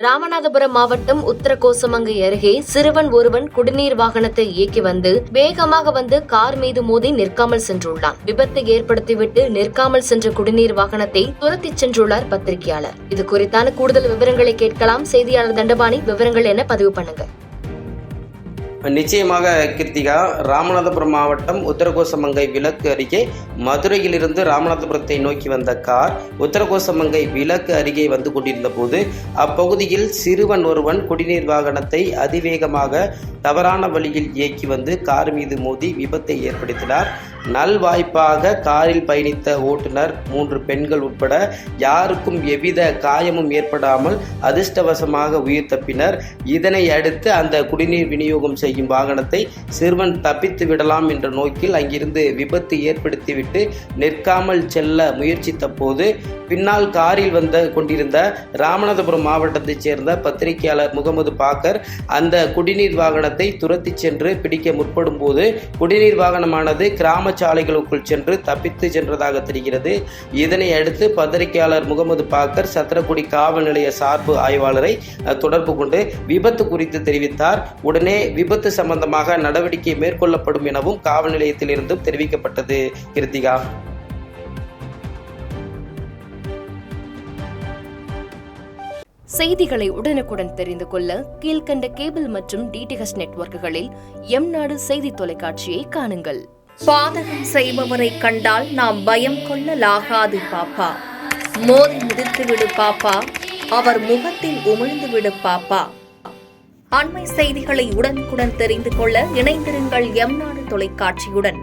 ராமநாதபுரம் மாவட்டம் உத்தரகோசமங்கை அருகே சிறுவன் ஒருவன் குடிநீர் வாகனத்தை இயக்கி வேகமாக வந்து கார் மீது மோதி நிற்காமல் சென்றுள்ளான். விபத்தை ஏற்படுத்திவிட்டு நிற்காமல் சென்ற குடிநீர் வாகனத்தை துரத்திச் சென்றுள்ளார் பத்திரிகையாளர். இது குறித்தான கூடுதல் விவரங்களை கேட்கலாம். செய்தியாளர் தண்டபாணி, விவரங்கள் என்ன பதிவு பண்ணுங்க. நிச்சயமாக கிருத்திகா, ராமநாதபுரம் மாவட்டம் உத்தரகோசமங்கை விலக்கு அருகே மதுரையிலிருந்து ராமநாதபுரத்தை நோக்கி வந்த கார் உத்தரகோசமங்கை விலக்கு அருகே வந்து கொண்டிருந்த போது அப்பகுதியில் சிறுவன் ஒருவன் குடிநீர் வாகனத்தை அதிவேகமாக தவறான வழியில் இயக்கி வந்து கார் மீது மோதி விபத்தை ஏற்படுத்தினார். நல்வாய்ப்பாக காரில் பயணித்த ஓட்டுநர் 3 பெண்கள் உட்பட யாருக்கும் எவ்வித காயமும் ஏற்படாமல் அதிர்ஷ்டவசமாக உயிர் தப்பினர். இதனை அடுத்து அந்த குடிநீர் விநியோகம் செய்யும் வாகனத்தை சிறுவன் தப்பித்து விடலாம் என்ற நோக்கில் அங்கிருந்து விபத்து ஏற்படுத்திவிட்டு நிற்காமல் செல்ல முயற்சித்த போது பின்னால் காரில் கொண்டிருந்த ராமநாதபுரம் மாவட்டத்தைச் சேர்ந்த பத்திரிகையாளர் முகமது பாக்கர் அந்த குடிநீர் வாகனத்தை துரத்தி சென்று பிடிக்க முற்படும் போது குடிநீர் வாகனமானது கிராம சாலைகளுக்குள் சென்று தப்பித்து சென்றதாக தெரிகிறது. இதனை அடுத்து பத்திரிகையாளர் முகமது பாக்கர் சத்திரக்குடி காவல் நிலைய சார்பு ஆய்வாளரை தொடர்பு கொண்டு விபத்து குறித்து தெரிவித்தார். உடனே விபத்து சம்பந்தமாக நடவடிக்கை மேற்கொள்ளப்படும் எனவும் காவல் நிலையத்திலிருந்தும் தெரிவிக்கப்பட்டது. கிருத்திகா, செய்திகளை உடனுக்குடன் தெரிந்து கொள்ள கீழ்கண்ட கேபிள் மற்றும் டிடிஎச் நெட்வொர்க்குகளில் எம்நாடு செய்தி தொலைக்காட்சியை காணுங்கள். பாதகம் செய்பவரை கண்டால் நாம் பயம் கொள்ளலாகாது பாப்பா. மோதி மிதித்து விடு பாப்பா, அவர் முகத்தில் உமிழ்ந்து விடு பாப்பா. அண்மை செய்திகளை உடனுக்குடன் தெரிந்து கொள்ள இணைந்திருங்கள் எம்நாடு தொலைக்காட்சியுடன்.